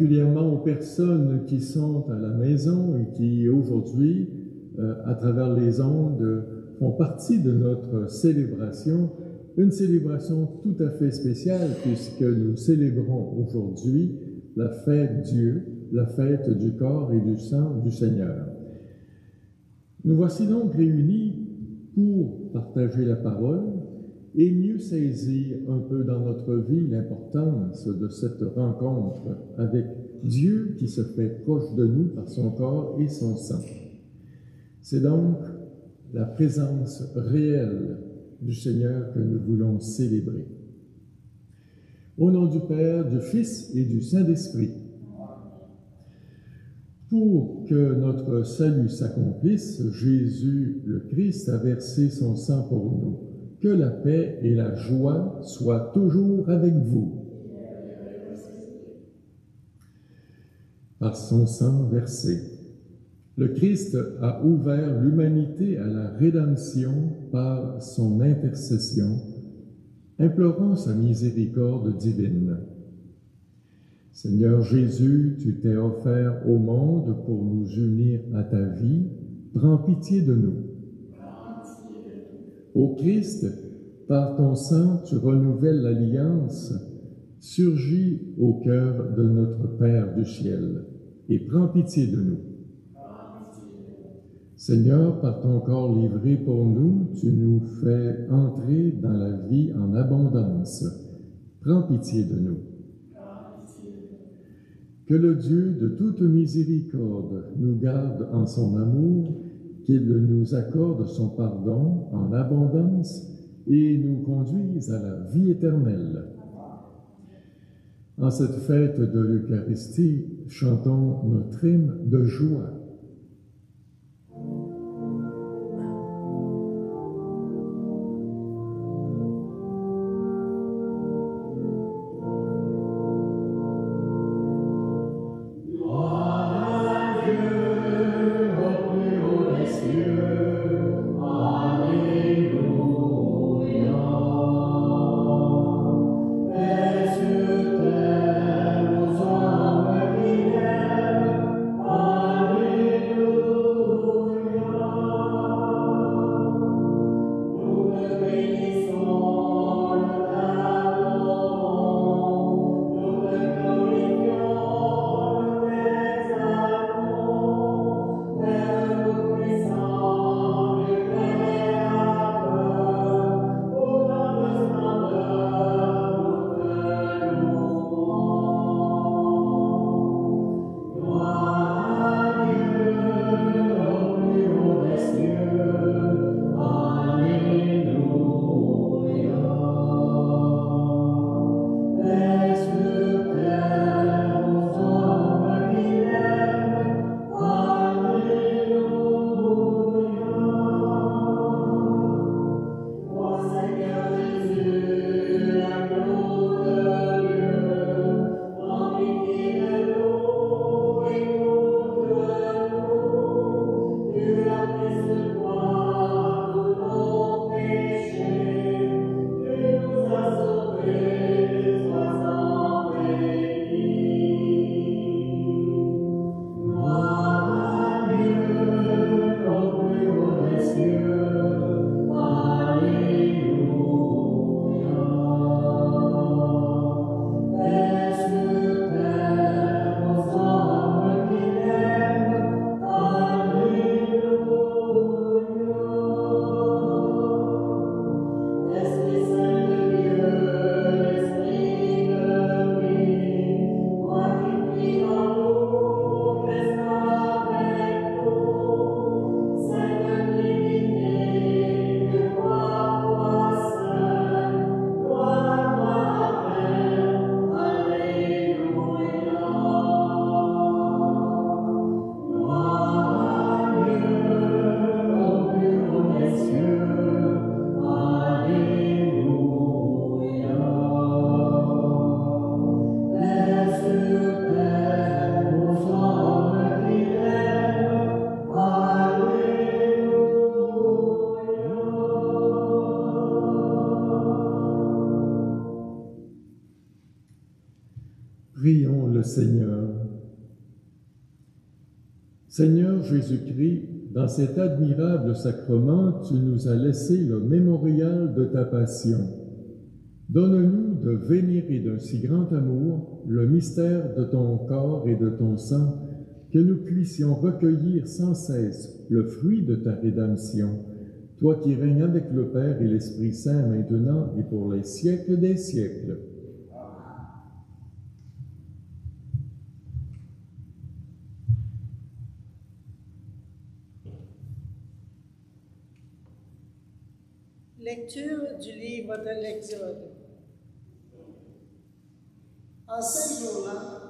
particulièrement aux personnes qui sont à la maison et qui aujourd'hui, à travers les ondes, font partie de notre célébration, une célébration tout à fait spéciale puisque nous célébrons aujourd'hui la fête Dieu, la fête du corps et du sang du Seigneur. Nous voici donc réunis pour partager la parole et mieux saisir un peu dans notre vie l'importance de cette rencontre avec Dieu qui se fait proche de nous par son corps et son sang. C'est donc la présence réelle du Seigneur que nous voulons célébrer. Au nom du Père, du Fils et du Saint-Esprit, pour que notre salut s'accomplisse, Jésus le Christ a versé son sang pour nous. Que la paix et la joie soient toujours avec vous. Par son sang versé, le Christ a ouvert l'humanité à la rédemption par son intercession, implorant sa miséricorde divine. Seigneur Jésus, tu t'es offert au monde pour nous unir à ta vie. Prends pitié de nous. Ô Christ, par ton sang, tu renouvelles l'alliance. Surgis au cœur de notre Père du ciel et prends pitié de nous. Seigneur, par ton corps livré pour nous, tu nous fais entrer dans la vie en abondance. Prends pitié de nous. Que le Dieu de toute miséricorde nous garde en son amour, qu'il nous accorde son pardon en abondance et nous conduise à la vie éternelle. En cette fête de l'Eucharistie, chantons notre hymne de joie. Alleluia. Seigneur Jésus-Christ, dans cet admirable sacrement, tu nous as laissé le mémorial de ta passion. Donne-nous de vénérer d'un si grand amour le mystère de ton corps et de ton sang, que nous puissions recueillir sans cesse le fruit de ta rédemption, toi qui règnes avec le Père et l'Esprit Saint maintenant et pour les siècles des siècles. Lecture du livre de l'Exode. En ce jour-là,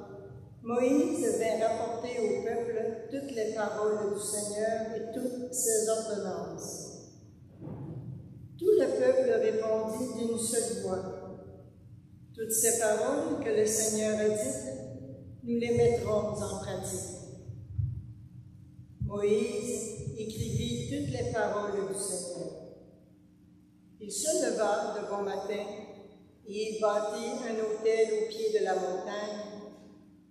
Moïse vint rapporter au peuple toutes les paroles du Seigneur et toutes ses ordonnances. Tout le peuple répondit d'une seule voix. Toutes ces paroles que le Seigneur a dites, nous les mettrons en pratique. Moïse écrivit toutes les paroles du Seigneur. Il se leva de bon matin et il bâtit un autel au pied de la montagne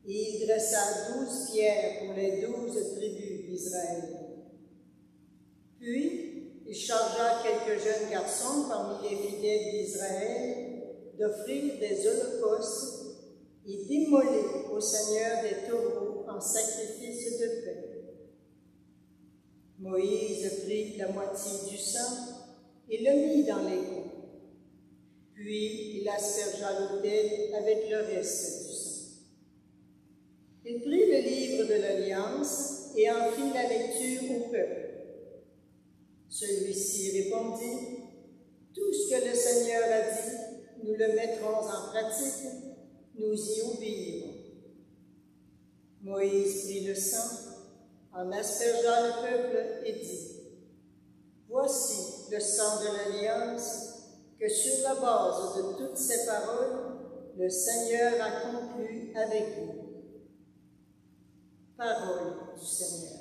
et il dressa 12 pierres pour les 12 tribus d'Israël. Puis, il chargea quelques jeunes garçons parmi les fidèles d'Israël d'offrir des holocaustes et d'immoler au Seigneur des taureaux en sacrifice de paix. Moïse prit la moitié du sang et le mit dans les coins. Puis il aspergea l'autel avec le reste du sang. Il prit le livre de l'Alliance et en fit la lecture au peuple. Celui-ci répondit, « Tout ce que le Seigneur a dit, nous le mettrons en pratique, nous y obéirons. » Moïse prit le sang, en aspergea le peuple et dit, « Voici le sang de l'Alliance que sur la base de toutes ces paroles, le Seigneur a conclu avec vous. » Parole du Seigneur.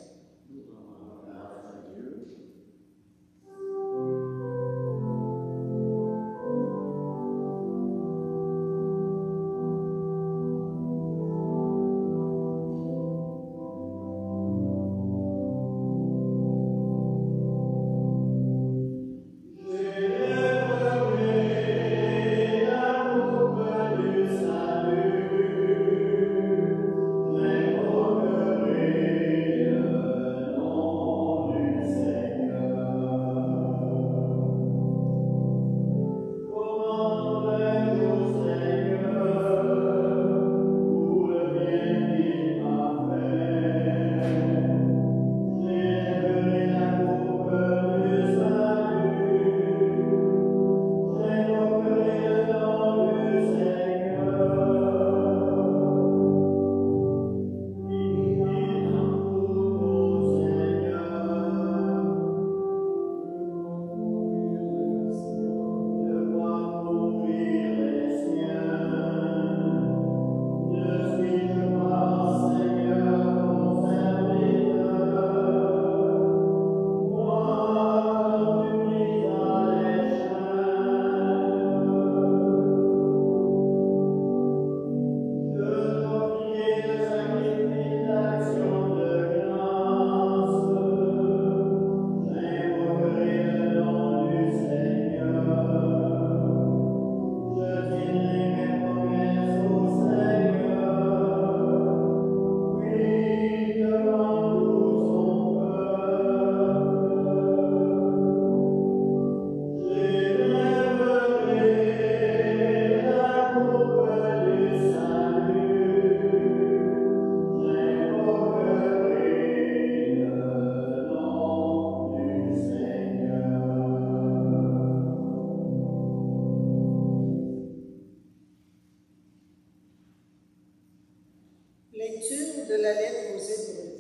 Lecture de la lettre aux Hébreux.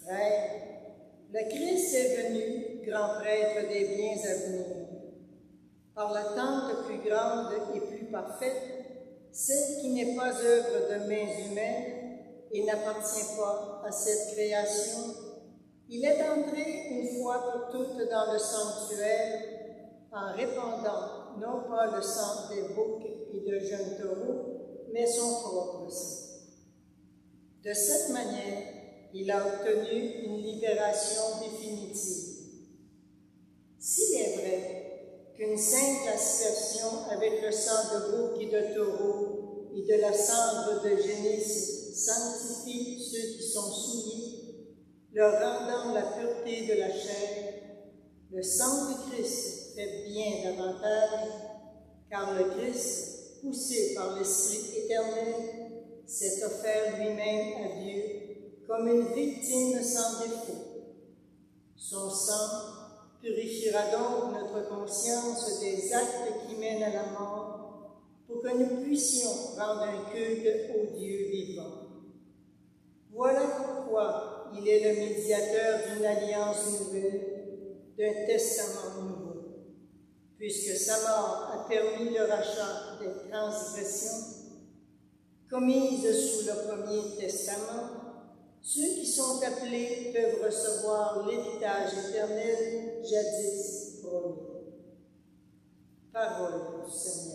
Frères, le Christ est venu, grand prêtre des biens à venir. Par l'attente plus grande et plus parfaite, celle qui n'est pas œuvre de mains humaines et n'appartient pas à cette création, il est entré une fois pour toutes dans le sanctuaire en répandant non pas le sang des boucs et de jeunes taureaux, mais son propre sang. De cette manière, il a obtenu une libération définitive. S'il est vrai qu'une simple aspersion avec le sang de bouc et de taureau et de la cendre de génisse sanctifie ceux qui sont souillés, leur rendant la pureté de la chair, le sang de Christ fait bien davantage, car le Christ, poussé par l'Esprit éternel, s'est offert lui-même à Dieu comme une victime sans défaut. Son sang purifiera donc notre conscience des actes qui mènent à la mort, pour que nous puissions rendre un culte au Dieu vivant. Voilà pourquoi il est le médiateur d'une alliance nouvelle, d'un testament nouveau. Puisque sa mort a permis le rachat des transgressions commises sous le premier testament, ceux qui sont appelés peuvent recevoir l'héritage éternel jadis promis. Parole du Seigneur.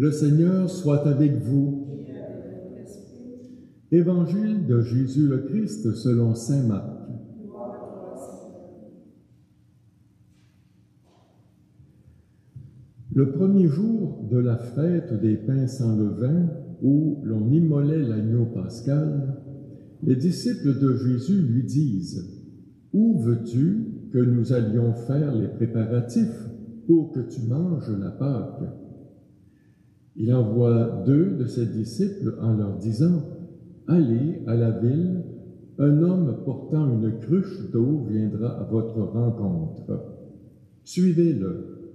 Le Seigneur soit avec vous. Évangile de Jésus le Christ selon saint Marc. Le premier jour de la fête des pains sans levain, où l'on immolait l'agneau pascal, les disciples de Jésus lui disent « Où veux-tu que nous allions faire les préparatifs pour que tu manges la Pâque ?» Il envoie 2 de ses disciples en leur disant « Allez à la ville, un homme portant une cruche d'eau viendra à votre rencontre. Suivez-le,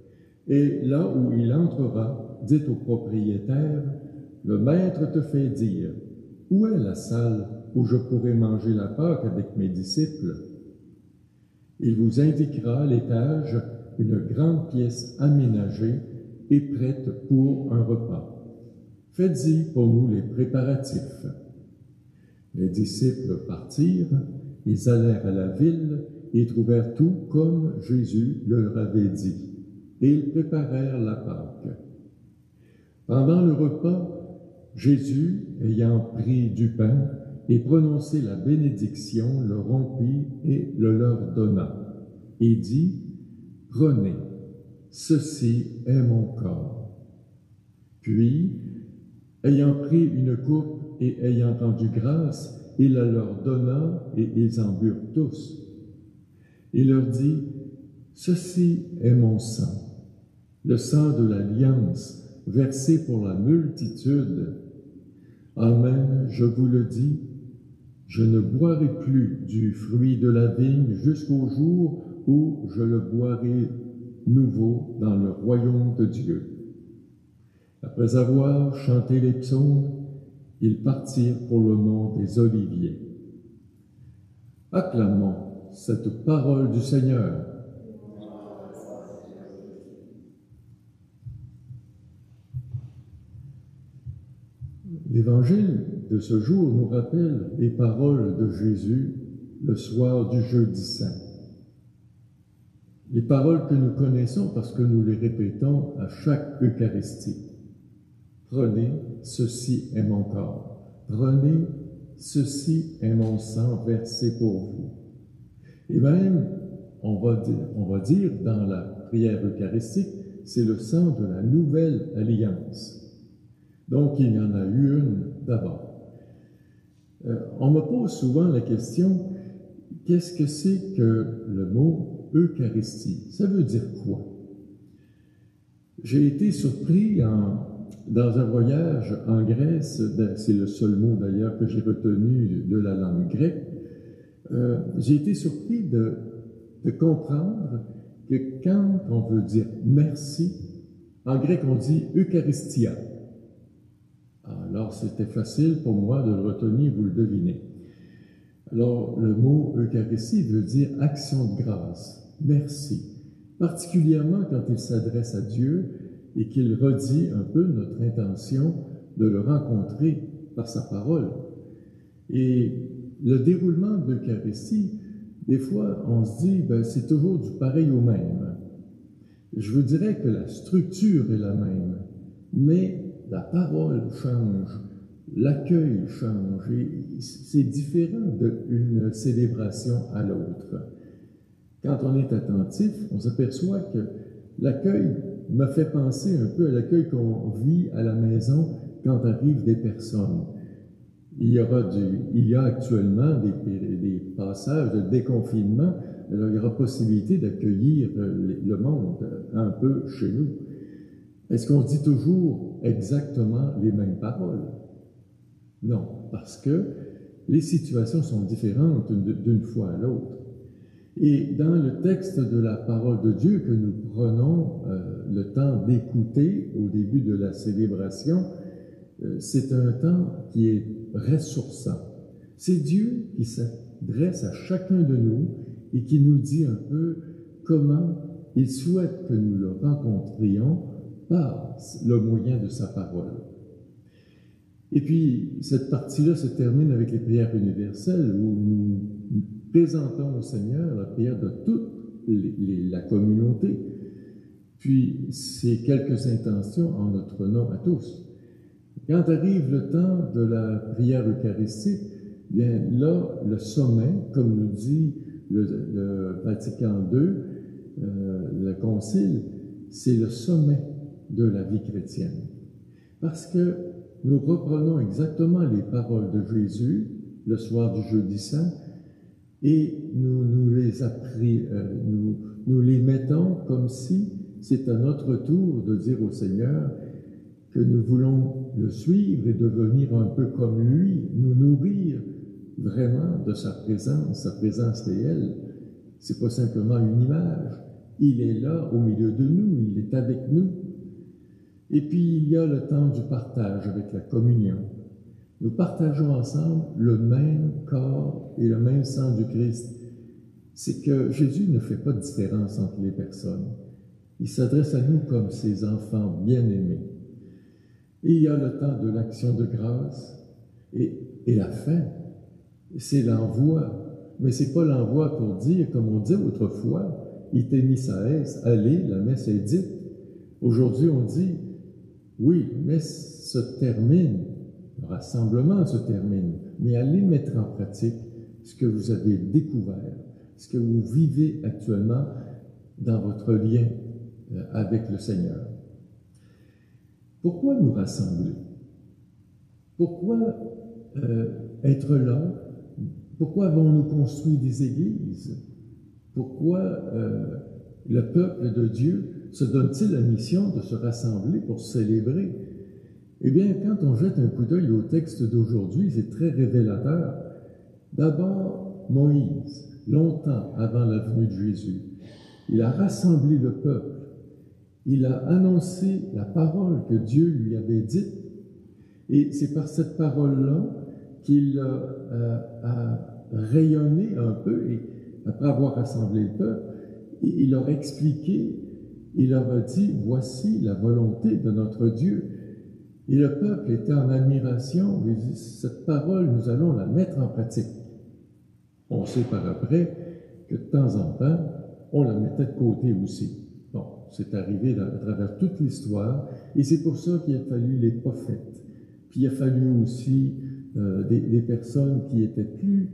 et là où il entrera, dites au propriétaire, le maître te fait dire, où est la salle où je pourrai manger la Pâque avec mes disciples? Il vous indiquera à l'étage une grande pièce aménagée et prête pour un repas. Faites-y pour nous les préparatifs. » Les disciples partirent, ils allèrent à la ville et trouvèrent tout comme Jésus leur avait dit, et ils préparèrent la Pâque. Pendant le repas, Jésus, ayant pris du pain et prononcé la bénédiction, le rompit et le leur donna, et dit, « Prenez, ceci est mon corps. » Puis, ayant pris une coupe et ayant rendu grâce, il la leur donna et ils en burent tous. Il leur dit, « Ceci est mon sang, le sang de l'alliance, versé pour la multitude. Amen, je vous le dis, je ne boirai plus du fruit de la vigne jusqu'au jour où je le boirai nouveau dans le royaume de Dieu. » Après avoir chanté les psaumes, ils partirent pour le mont des Oliviers. Acclamons cette parole du Seigneur. L'évangile de ce jour nous rappelle les paroles de Jésus le soir du jeudi saint. Les paroles que nous connaissons parce que nous les répétons à chaque Eucharistie. Prenez, ceci est mon corps. Prenez, ceci est mon sang versé pour vous. Et même, on va dire dans la prière eucharistique, c'est le sang de la nouvelle alliance. Donc, il y en a eu une d'abord. On me pose souvent la question, qu'est-ce que c'est que le mot Eucharistie? Ça veut dire quoi? J'ai été surpris dans un voyage en Grèce, c'est le seul mot d'ailleurs que j'ai retenu de la langue grecque. J'ai été surpris de comprendre que quand on veut dire merci, en grec on dit Eucharistia. Alors c'était facile pour moi de le retenir, vous le devinez. Alors le mot Eucharistie veut dire action de grâce, merci. Particulièrement quand il s'adresse à Dieu et qu'il redit un peu notre intention de le rencontrer par sa parole. Et le déroulement de l'Eucharistie, des fois, on se dit, c'est toujours du pareil au même. Je vous dirais que la structure est la même, mais la parole change, l'accueil change, et c'est différent d'une célébration à l'autre. Quand on est attentif, on s'aperçoit que l'accueil me fait penser un peu à l'accueil qu'on vit à la maison quand arrivent des personnes. Il y a actuellement des passages de déconfinement, alors il y aura possibilité d'accueillir le monde un peu chez nous. Est-ce qu'on dit toujours exactement les mêmes paroles? Non, parce que les situations sont différentes d'une fois à l'autre. Et dans le texte de la parole de Dieu que nous prenons le temps d'écouter au début de la célébration, c'est un temps qui est ressourçant. C'est Dieu qui s'adresse à chacun de nous et qui nous dit un peu comment il souhaite que nous le rencontrions par le moyen de sa parole. Et puis, cette partie-là se termine avec les prières universelles où nous présentons au Seigneur la prière de toute la communauté, puis ces quelques intentions en notre nom à tous. Quand arrive le temps de la prière eucharistique, bien là, le sommet, comme nous dit le Vatican II, le Concile, c'est le sommet de la vie chrétienne. Parce que nous reprenons exactement les paroles de Jésus le soir du Jeudi Saint et nous les mettons comme si c'est à notre tour de dire au Seigneur que nous voulons le suivre et devenir un peu comme lui, nous nourrir vraiment de sa présence réelle. C'est pas simplement une image. Il est là au milieu de nous, il est avec nous. Et puis il y a le temps du partage avec la communion. Nous partageons ensemble le même corps et le même sang du Christ. C'est que Jésus ne fait pas de différence entre les personnes. Il s'adresse à nous comme ses enfants bien-aimés. Et il y a le temps de l'action de grâce et la fin. C'est l'envoi. Mais c'est pas l'envoi pour dire, comme on disait autrefois, ite missa est, allez, la messe est dite. Aujourd'hui, on dit, oui, la messe se termine, le rassemblement se termine, mais allez mettre en pratique ce que vous avez découvert, ce que vous vivez actuellement dans votre lien avec le Seigneur. Pourquoi nous rassembler? Pourquoi être là? Pourquoi avons-nous construit des églises? Pourquoi le peuple de Dieu se donne-t-il la mission de se rassembler pour célébrer? Eh bien, quand on jette un coup d'œil au texte d'aujourd'hui, c'est très révélateur. D'abord, Moïse, longtemps avant la venue de Jésus, il a rassemblé le peuple. Il a annoncé la parole que Dieu lui avait dite. Et c'est par cette parole-là qu'il a rayonné un peu, et après avoir rassemblé le peuple, il leur a expliqué, il leur a dit, voici la volonté de notre Dieu. Et le peuple était en admiration, il dit, cette parole, nous allons la mettre en pratique. On sait par après que de temps en temps, on la mettait de côté aussi. Bon, c'est arrivé à travers toute l'histoire, et c'est pour ça qu'il a fallu les prophètes. Puis il a fallu aussi des personnes qui étaient plus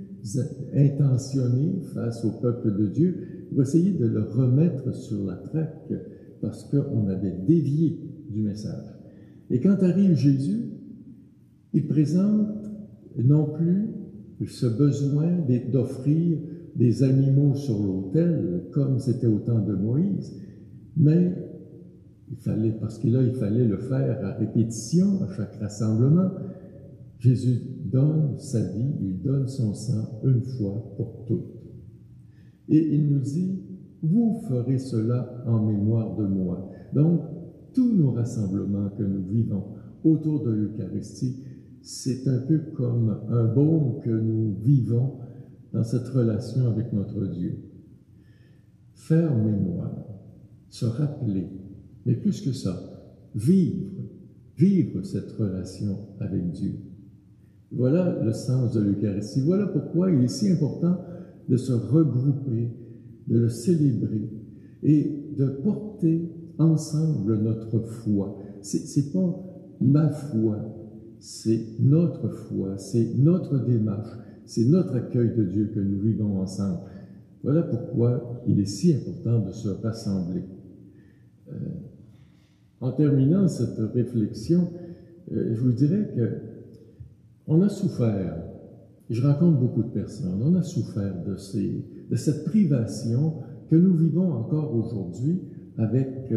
intentionnées face au peuple de Dieu pour essayer de le remettre sur la traque parce qu'on avait dévié du message. Et quand arrive Jésus, il présente non plus ce besoin d'offrir des animaux sur l'autel, comme c'était au temps de Moïse, mais parce que là, il fallait le faire à répétition, à chaque rassemblement. Jésus donne sa vie, il donne son sang une fois pour toutes. Et il nous dit, vous ferez cela en mémoire de moi. Donc, tous nos rassemblements que nous vivons autour de l'Eucharistie, c'est un peu comme un baume que nous vivons dans cette relation avec notre Dieu. Faire mémoire, se rappeler, mais plus que ça, vivre cette relation avec Dieu. Voilà le sens de l'Eucharistie. Voilà pourquoi il est si important de se regrouper, de le célébrer et de porter ensemble notre foi. C'est pas ma foi, c'est notre foi, c'est notre démarche, c'est notre accueil de Dieu que nous vivons ensemble. Voilà pourquoi il est si important de se rassembler. En terminant cette réflexion, je vous dirais qu'on a souffert, et je rencontre beaucoup de personnes, on a souffert de cette privation que nous vivons encore aujourd'hui avec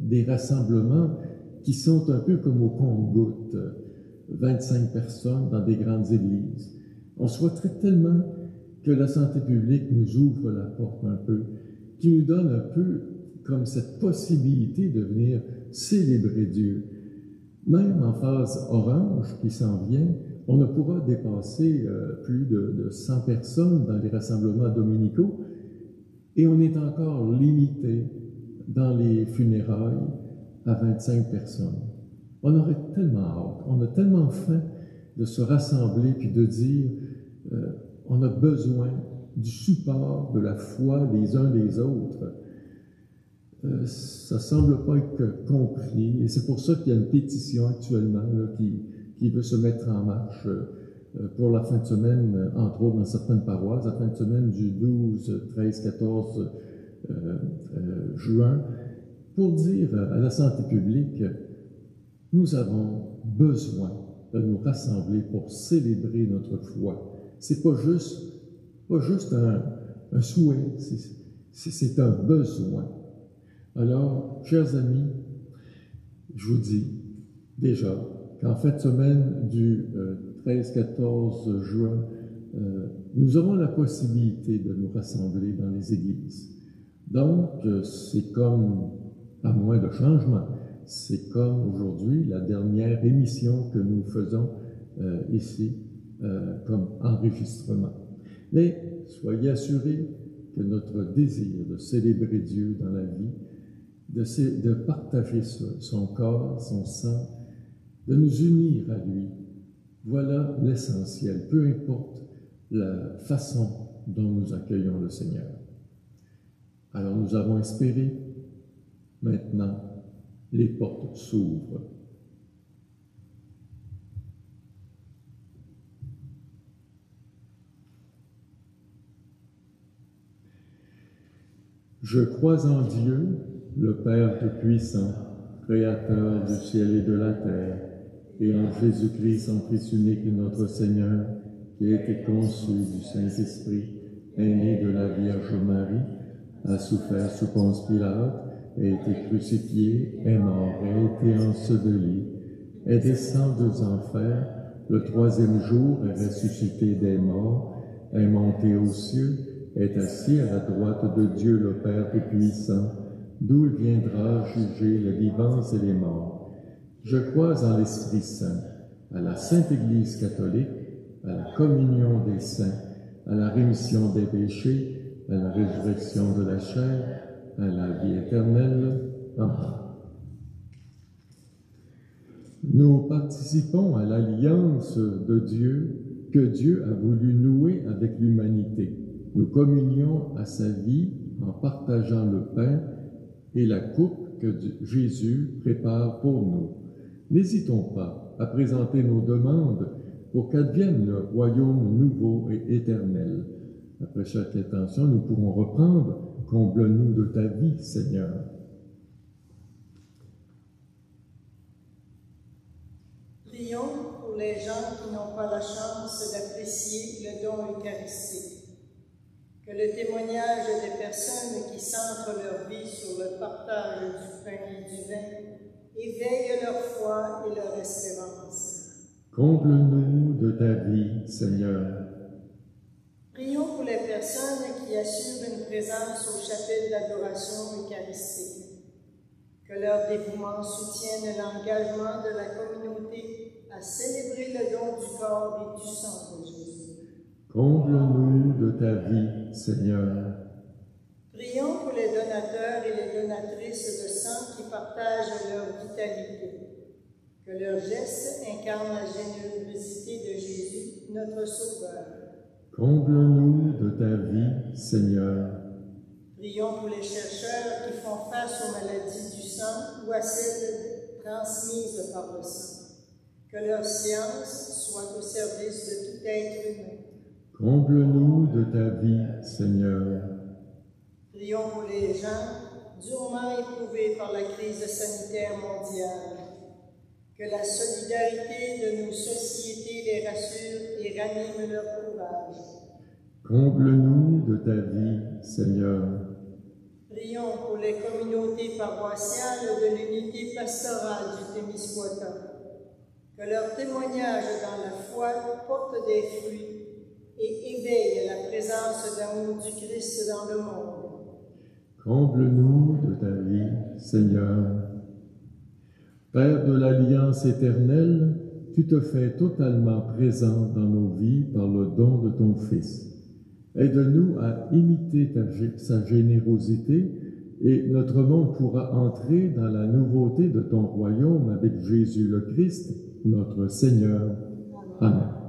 des rassemblements qui sont un peu comme au compte-gouttes, 25 personnes dans des grandes églises. On souhaiterait tellement que la santé publique nous ouvre la porte un peu, qui nous donne un peu comme cette possibilité de venir célébrer Dieu. Même en phase orange qui s'en vient, on ne pourra dépasser plus de 100 personnes dans les rassemblements dominicaux et on est encore limité dans les funérailles à 25 personnes. On aurait tellement hâte, on a tellement faim de se rassembler puis de dire on a besoin du support, de la foi des uns des autres. Ça semble pas être compris et c'est pour ça qu'il y a une pétition actuellement là, qui veut se mettre en marche pour la fin de semaine, entre autres dans certaines paroisses, la fin de semaine du 12, 13, 14 juin, pour dire à la santé publique, nous avons besoin de nous rassembler pour célébrer notre foi. C'est pas juste un souhait, c'est un besoin. Alors, chers amis, je vous dis déjà qu'en fin de semaine du 13-14 juin, nous aurons la possibilité de nous rassembler dans les églises. Donc, c'est comme, à moins de changement, c'est comme aujourd'hui la dernière émission que nous faisons ici comme enregistrement. Mais soyez assurés que notre désir de célébrer Dieu dans la vie, de partager son corps, son sang, de nous unir à lui, voilà l'essentiel, peu importe la façon dont nous accueillons le Seigneur. Alors nous avons espéré, maintenant les portes s'ouvrent. Je crois en Dieu, le Père Tout-Puissant, Créateur du ciel et de la terre, et en Jésus-Christ, son Fils unique, notre Seigneur, qui a été conçu du Saint-Esprit, est né de la Vierge Marie, a souffert sous Ponce Pilate, a été crucifié, est mort, a été enseveli, est descendu aux enfers, le troisième jour est ressuscité des morts, est monté aux cieux, est assis à la droite de Dieu le Père Tout-Puissant, d'où il viendra juger les vivants et les morts. Je crois en l'Esprit Saint, à la Sainte Église catholique, à la communion des saints, à la rémission des péchés, à la résurrection de la chair, à la vie éternelle. Amen. Nous participons à l'alliance de Dieu que Dieu a voulu nouer avec l'humanité. Nous communions à sa vie en partageant le pain et la coupe que Jésus prépare pour nous. N'hésitons pas à présenter nos demandes pour qu'advienne le royaume nouveau et éternel. Après chaque intention, nous pourrons reprendre « Comble-nous de ta vie, Seigneur ». Prions pour les gens qui n'ont pas la chance d'apprécier le don eucharistique. Que le témoignage des personnes qui centrent leur vie sur le partage du pain et du vin éveille leur foi et leur espérance. Comble-nous de ta vie, Seigneur. Prions pour les personnes qui assurent une présence au chapelet d'adoration eucharistique. Que leur dévouement soutienne l'engagement de la communauté à célébrer le don du corps et du sang de Jésus. Comble-nous de ta vie, Seigneur. Prions pour les donateurs et les donatrices de sang qui partagent leur vitalité. Que leurs gestes incarnent la générosité de Jésus, notre Sauveur. Comble-nous de ta vie, Seigneur. Prions pour les chercheurs qui font face aux maladies du sang ou à celles transmises par le sang. Que leur science soit au service de tout être humain. Comble-nous de ta vie, Seigneur. Prions pour les gens durement éprouvés par la crise sanitaire mondiale. Que la solidarité de nos sociétés les rassure et ranime leur courage. Comble-nous de ta vie, Seigneur. Prions pour les communautés paroissiales de l'unité pastorale du Témiscouata. Que leur témoignage dans la foi porte des fruits et éveille la présence d'amour du Christ dans le monde. Comble-nous de ta vie, Seigneur. Père de l'Alliance éternelle, tu te fais totalement présent dans nos vies par le don de ton Fils. Aide-nous à imiter sa générosité et notre monde pourra entrer dans la nouveauté de ton royaume avec Jésus le Christ, notre Seigneur. Amen.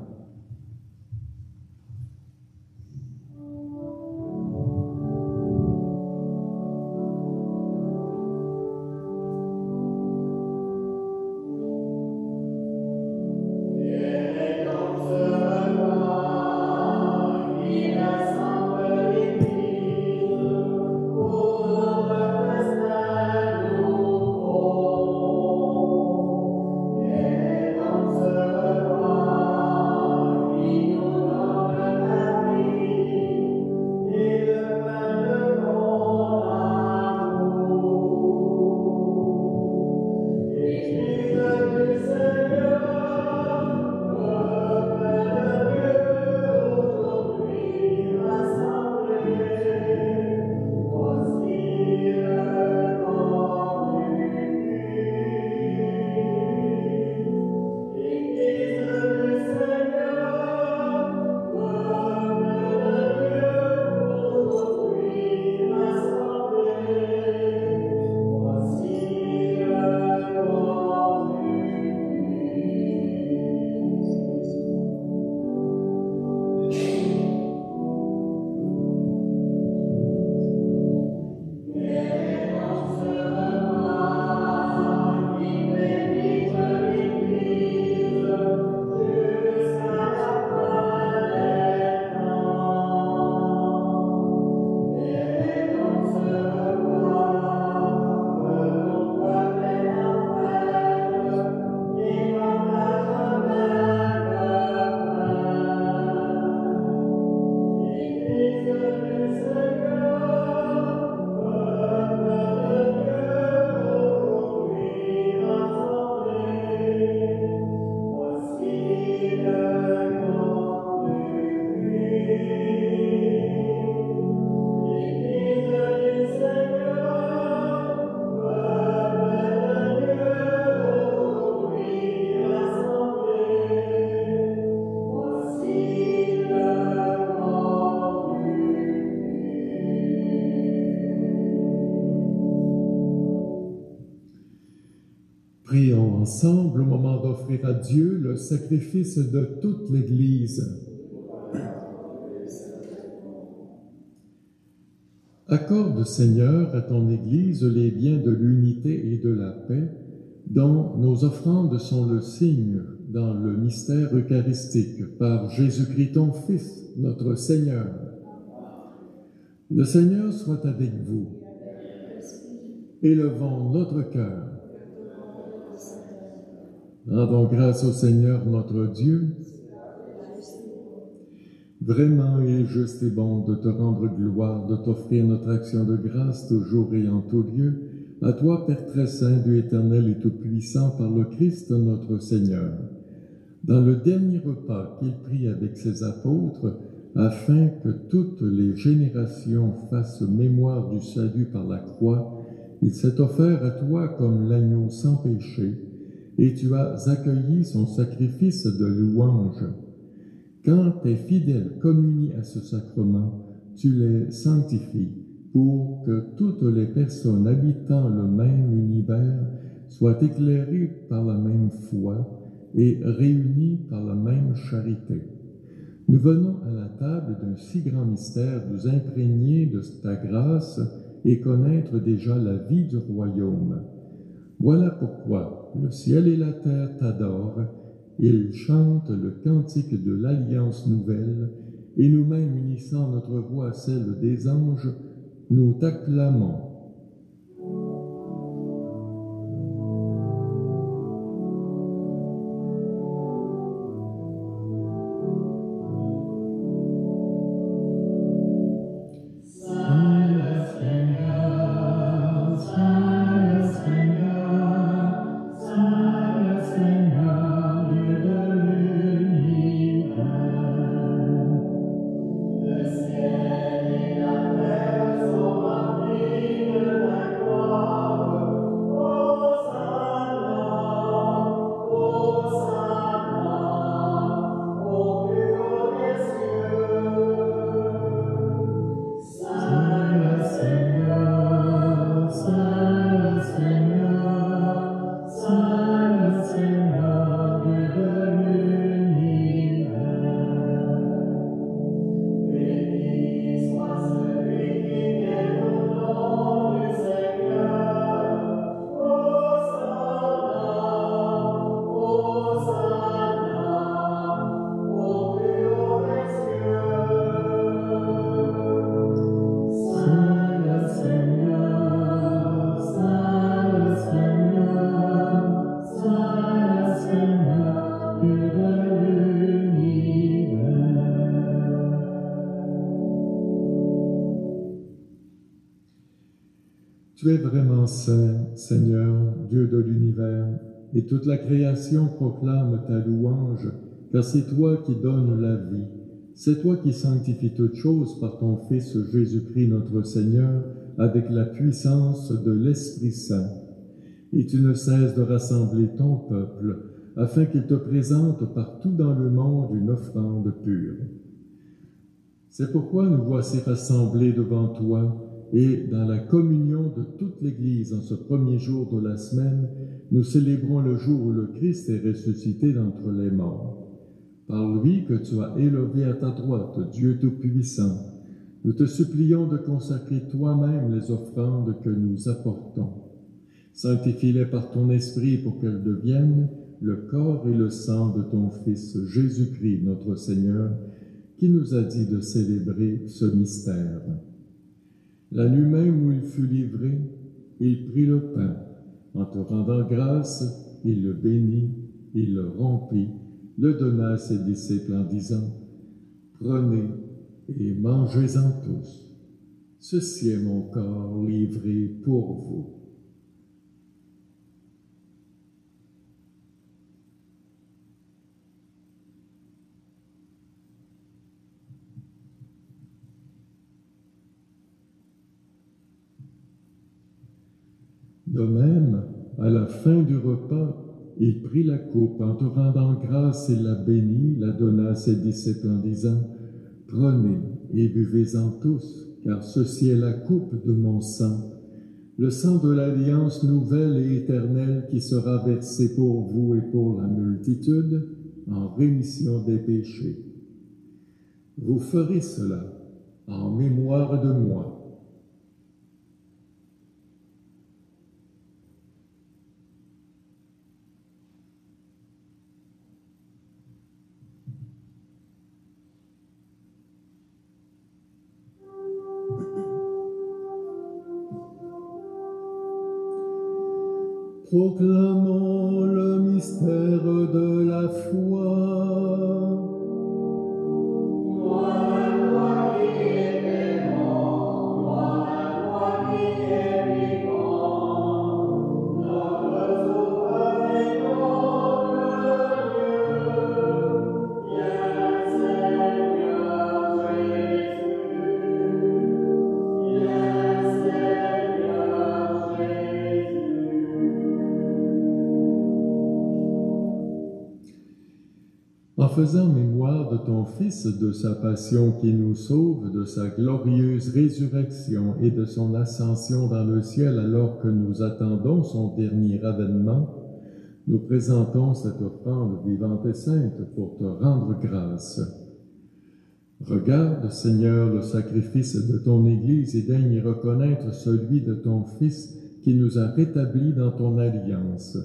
Prions ensemble au moment d'offrir à Dieu le sacrifice de toute l'Église. Accorde, Seigneur, à ton Église les biens de l'unité et de la paix, dont nos offrandes sont le signe dans le mystère eucharistique, par Jésus-Christ, ton Fils, notre Seigneur. Le Seigneur soit avec vous. Élevons notre cœur. Rendons grâce au Seigneur notre Dieu. Vraiment, il est juste et bon de te rendre gloire, de t'offrir notre action de grâce toujours et en tout lieu, à toi, Père très saint, Dieu éternel et tout-puissant, par le Christ notre Seigneur. Dans le dernier repas qu'il prit avec ses apôtres, afin que toutes les générations fassent mémoire du salut par la croix, il s'est offert à toi comme l'agneau sans péché, et tu as accueilli son sacrifice de louange. Quand tes fidèles communient à ce sacrement, tu les sanctifies pour que toutes les personnes habitant le même univers soient éclairées par la même foi et réunies par la même charité. Nous venons à la table d'un si grand mystère, nous imprégner de ta grâce et connaître déjà la vie du royaume. Voilà pourquoi le ciel et la terre t'adorent, ils chantent le cantique de l'Alliance nouvelle, et nous-mêmes unissant notre voix à celle des anges, nous t'acclamons. Tu es vraiment saint, Seigneur, Dieu de l'univers, et toute la création proclame ta louange, car c'est toi qui donnes la vie. C'est toi qui sanctifies toutes choses par ton Fils Jésus-Christ notre Seigneur, avec la puissance de l'Esprit Saint. Et tu ne cesses de rassembler ton peuple, afin qu'il te présente partout dans le monde une offrande pure. C'est pourquoi nous voici rassemblés devant toi, et dans la communion de toute l'Église en ce premier jour de la semaine, nous célébrons le jour où le Christ est ressuscité d'entre les morts. Par lui que tu as élevé à ta droite, Dieu Tout-Puissant, nous te supplions de consacrer toi-même les offrandes que nous apportons. Sanctifie-les par ton Esprit pour qu'elles deviennent le corps et le sang de ton Fils Jésus-Christ, notre Seigneur, qui nous a dit de célébrer ce mystère. La nuit même où il fut livré, il prit le pain. En te rendant grâce, il le bénit, il le rompit, le donna à ses disciples en disant « Prenez et mangez-en tous. Ceci est mon corps livré pour vous. » De même, à la fin du repas, il prit la coupe, en te rendant grâce, il la bénit, la donna à ses disciples en disant « Prenez et buvez-en tous, car ceci est la coupe de mon sang, le sang de l'alliance nouvelle et éternelle qui sera versé pour vous et pour la multitude en rémission des péchés. Vous ferez cela en mémoire de moi. » Proclamons le le mystère de la foi. En faisant mémoire de ton Fils, de sa passion qui nous sauve, de sa glorieuse résurrection et de son ascension dans le ciel alors que nous attendons son dernier avènement, nous présentons cette offrande vivante et sainte pour te rendre grâce. Regarde, Seigneur, le sacrifice de ton Église et daigne y reconnaître celui de ton Fils qui nous a rétablis dans ton alliance.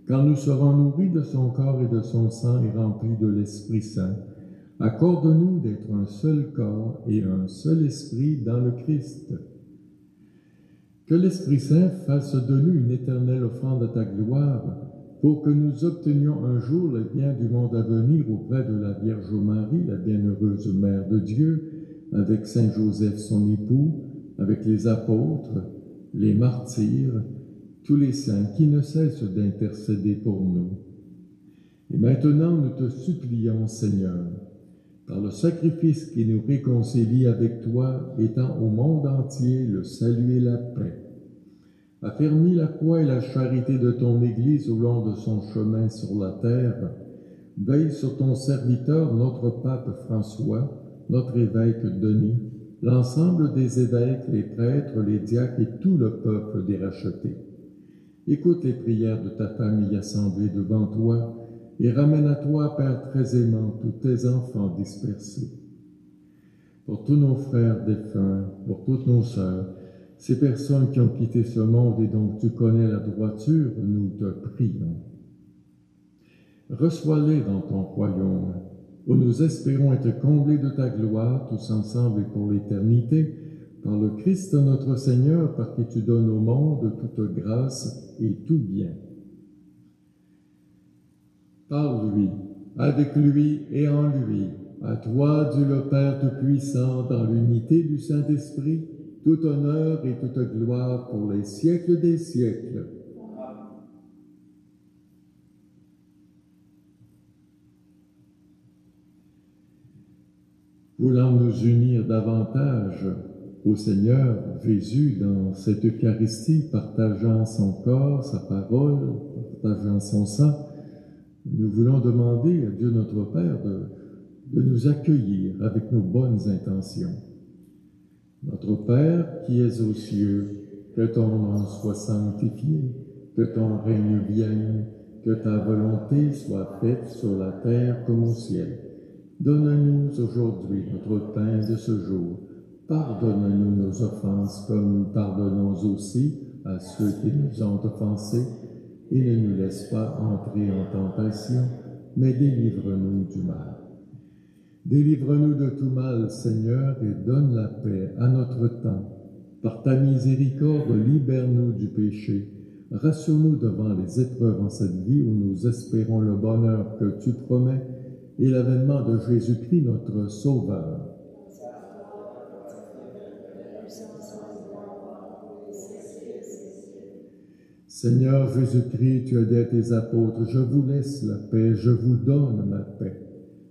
Quand nous serons nourris de son corps et de son sang et remplis de l'Esprit Saint, accorde-nous d'être un seul corps et un seul esprit dans le Christ. Que l'Esprit Saint fasse de nous une éternelle offrande à ta gloire, pour que nous obtenions un jour les biens du monde à venir auprès de la Vierge Marie, la bienheureuse Mère de Dieu, avec Saint Joseph son époux, avec les apôtres, les martyrs, tous les saints qui ne cessent d'intercéder pour nous. Et maintenant, nous te supplions, Seigneur, par le sacrifice qui nous réconcilie avec toi, étends au monde entier le salut et la paix. Affermis la foi et la charité de ton Église au long de son chemin sur la terre. Veille sur ton serviteur, notre pape François, notre évêque Denis, l'ensemble des évêques, les prêtres, les diacres et tout le peuple des rachetés. Écoute les prières de ta famille assemblée devant toi et ramène à toi, Père très aimant, tous tes enfants dispersés. Pour tous nos frères défunts, pour toutes nos sœurs, ces personnes qui ont quitté ce monde et dont tu connais la droiture, nous te prions. Reçois-les dans ton royaume, où nous espérons être comblés de ta gloire, tous ensemble et pour l'éternité, par le Christ notre Seigneur, par qui tu donnes au monde toute grâce et tout bien. Par lui, avec lui et en lui, à toi, Dieu le Père Tout-Puissant, dans l'unité du Saint-Esprit, tout honneur et toute gloire pour les siècles des siècles. Voulant nous unir davantage au Seigneur Jésus dans cette Eucharistie, partageant son corps, sa parole, partageant son sang, nous voulons demander à Dieu notre Père de nous accueillir avec nos bonnes intentions. Notre Père qui es aux cieux, que ton nom soit sanctifié, que ton règne vienne, que ta volonté soit faite sur la terre comme au ciel. Donne-nous aujourd'hui notre pain de ce jour. Pardonne-nous nos offenses comme nous pardonnons aussi à ceux qui nous ont offensés, et ne nous laisse pas entrer en tentation, mais délivre-nous du mal. Délivre-nous de tout mal, Seigneur, et donne la paix à notre temps. Par ta miséricorde, libère-nous du péché. Rassure-nous devant les épreuves en cette vie où nous espérons le bonheur que tu promets et l'avènement de Jésus-Christ, notre Sauveur. Seigneur Jésus-Christ, tu as dit à tes apôtres, « Je vous laisse la paix, je vous donne ma paix. »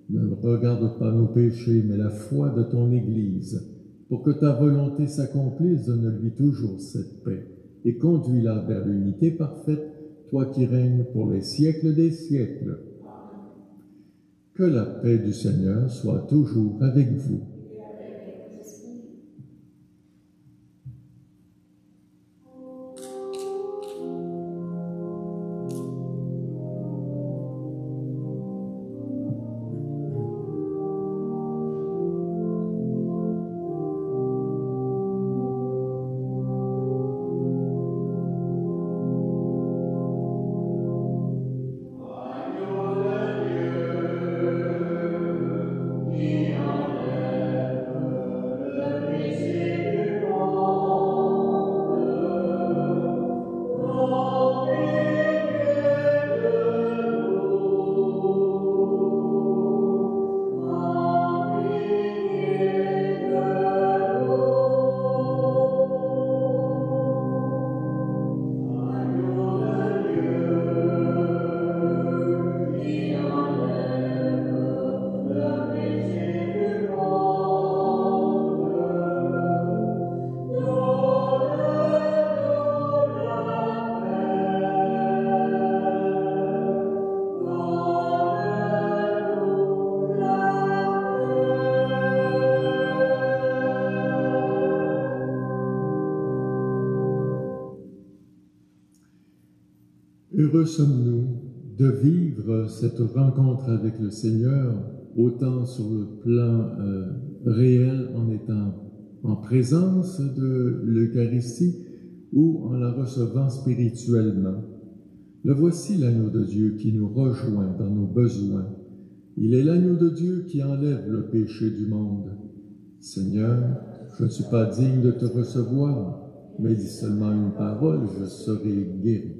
Ne regarde pas nos péchés, mais la foi de ton Église. Pour que ta volonté s'accomplisse, donne-lui toujours cette paix et conduis-la vers l'unité parfaite, toi qui règnes pour les siècles des siècles. Que la paix du Seigneur soit toujours avec vous. Amen. heureux sommes-nous de vivre cette rencontre avec le Seigneur, autant sur le plan réel en étant en présence de l'Eucharistie ou en la recevant spirituellement. Le voici l'agneau de Dieu qui nous rejoint dans nos besoins. Il est l'agneau de Dieu qui enlève le péché du monde. Seigneur, je ne suis pas digne de te recevoir, mais dis seulement une parole, je serai guéri.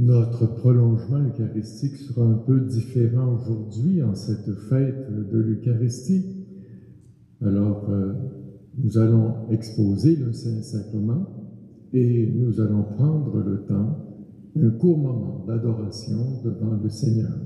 Notre prolongement eucharistique sera un peu différent aujourd'hui en cette fête de l'Eucharistie. Alors, nous allons exposer le Saint-Sacrement et nous allons prendre le temps, un court moment d'adoration devant le Seigneur.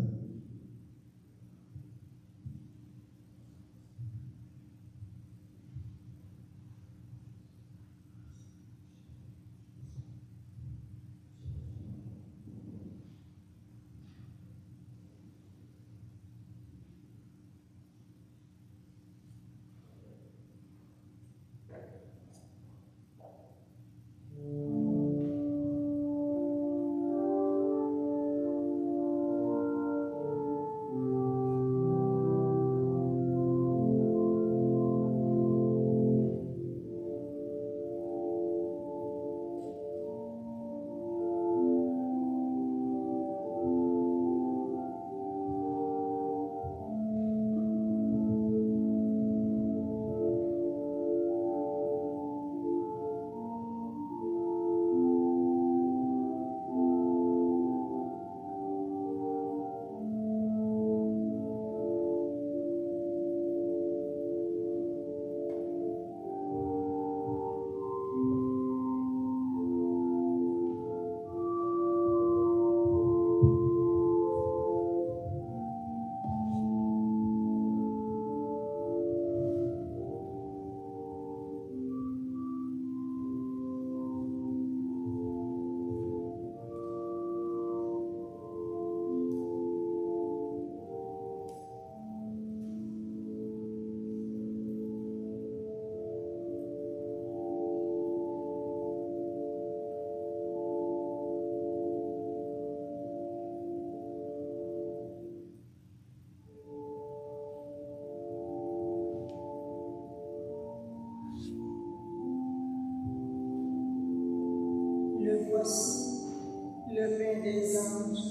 le pain des anges.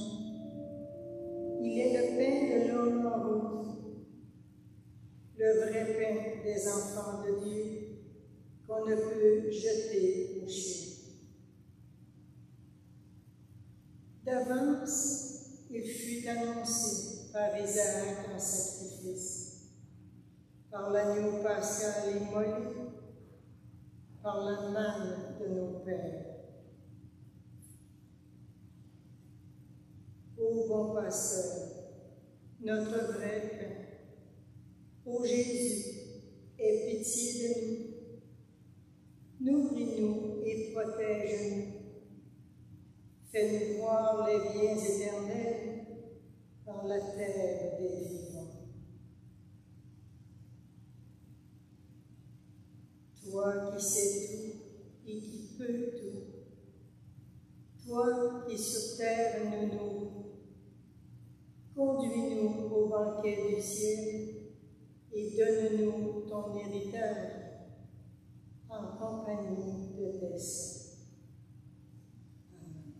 Il est le pain de l'homme en route, le vrai pain des enfants de Dieu qu'on ne peut jeter aux chiens. D'avance, il fut annoncé par Isaac en sacrifice, par l'agneau pascal immolé, par la manne de nos pères. Ô bon pasteur, notre vrai pain, ô Jésus, aie pitié de nous, nourris-nous et protège-nous. Fais-nous voir les biens éternels dans la terre des vivants. Toi qui sais tout et qui peux tout, toi qui sur terre nous nourris, conduis-nous au banquet du ciel et donne-nous ton héritage en compagnie de tes saints. Amen.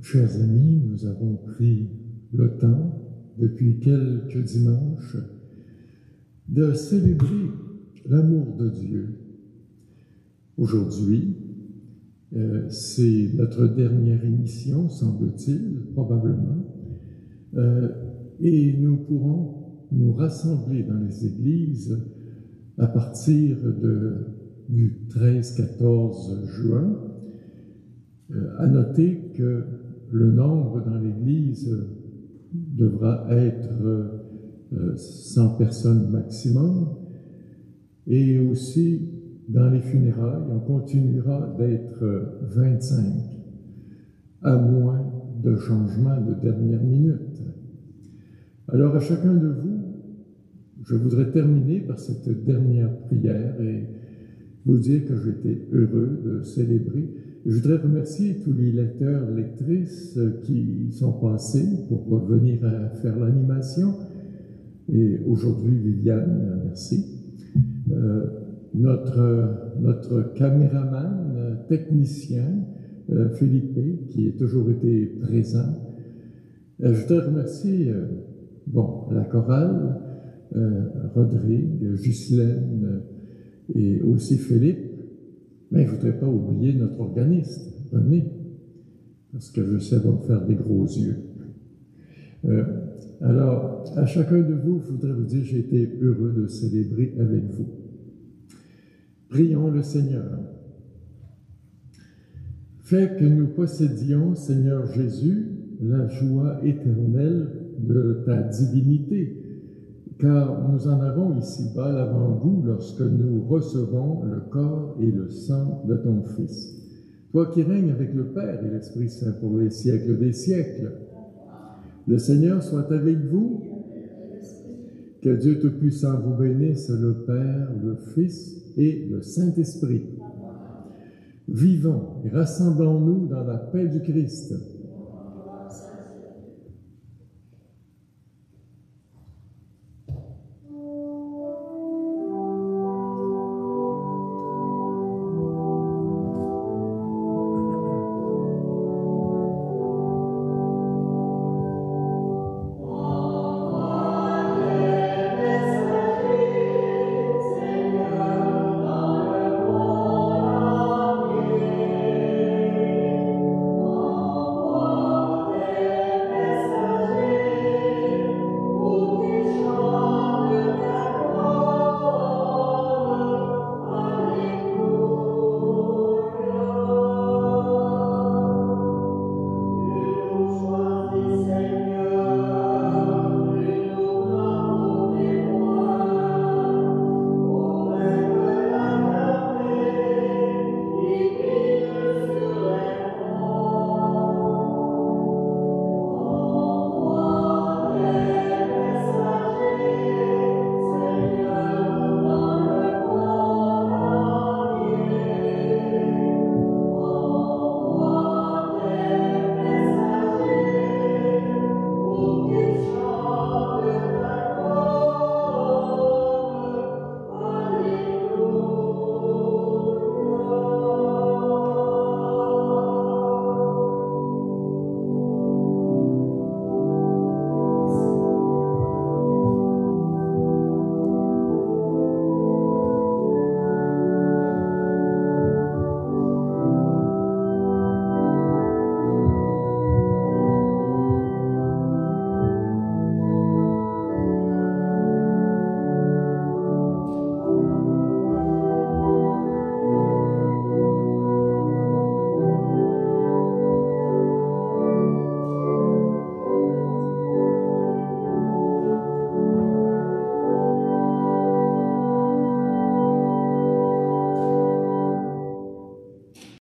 Chers amis, nous avons pris le temps, depuis quelques dimanches, de célébrer l'amour de Dieu. Aujourd'hui, c'est notre dernière émission, semble-t-il, probablement, et nous pourrons nous rassembler dans les églises à partir du 13-14 juin. À noter que le nombre dans l'Église devra être 100 personnes maximum, et aussi dans les funérailles, on continuera d'être 25, à moins de changements de dernière minute. Alors à chacun de vous, je voudrais terminer par cette dernière prière et vous dire que j'étais heureux de célébrer. Je voudrais remercier tous les lecteurs, lectrices qui sont passés pour venir faire l'animation. Et aujourd'hui, Viviane, merci. Notre caméraman, technicien, Philippe, qui a toujours été présent. Je voudrais remercier la chorale, Rodrigue, Ghislaine et aussi Philippe. Mais je ne voudrais pas oublier notre organiste, René, parce que je sais va me faire des gros yeux. Alors, à chacun de vous, je voudrais vous dire, j'ai été heureux de célébrer avec vous. Prions le Seigneur. Fais que nous possédions, Seigneur Jésus, la joie éternelle de ta divinité, car nous en avons ici-bas l'avant-goût lorsque nous recevons le corps et le sang de ton Fils. Toi qui règnes avec le Père et l'Esprit Saint pour les siècles des siècles. Le Seigneur soit avec vous. Que Dieu Tout-Puissant vous bénisse, le Père, le Fils et le Saint-Esprit. Vivons et rassemblons-nous dans la paix du Christ.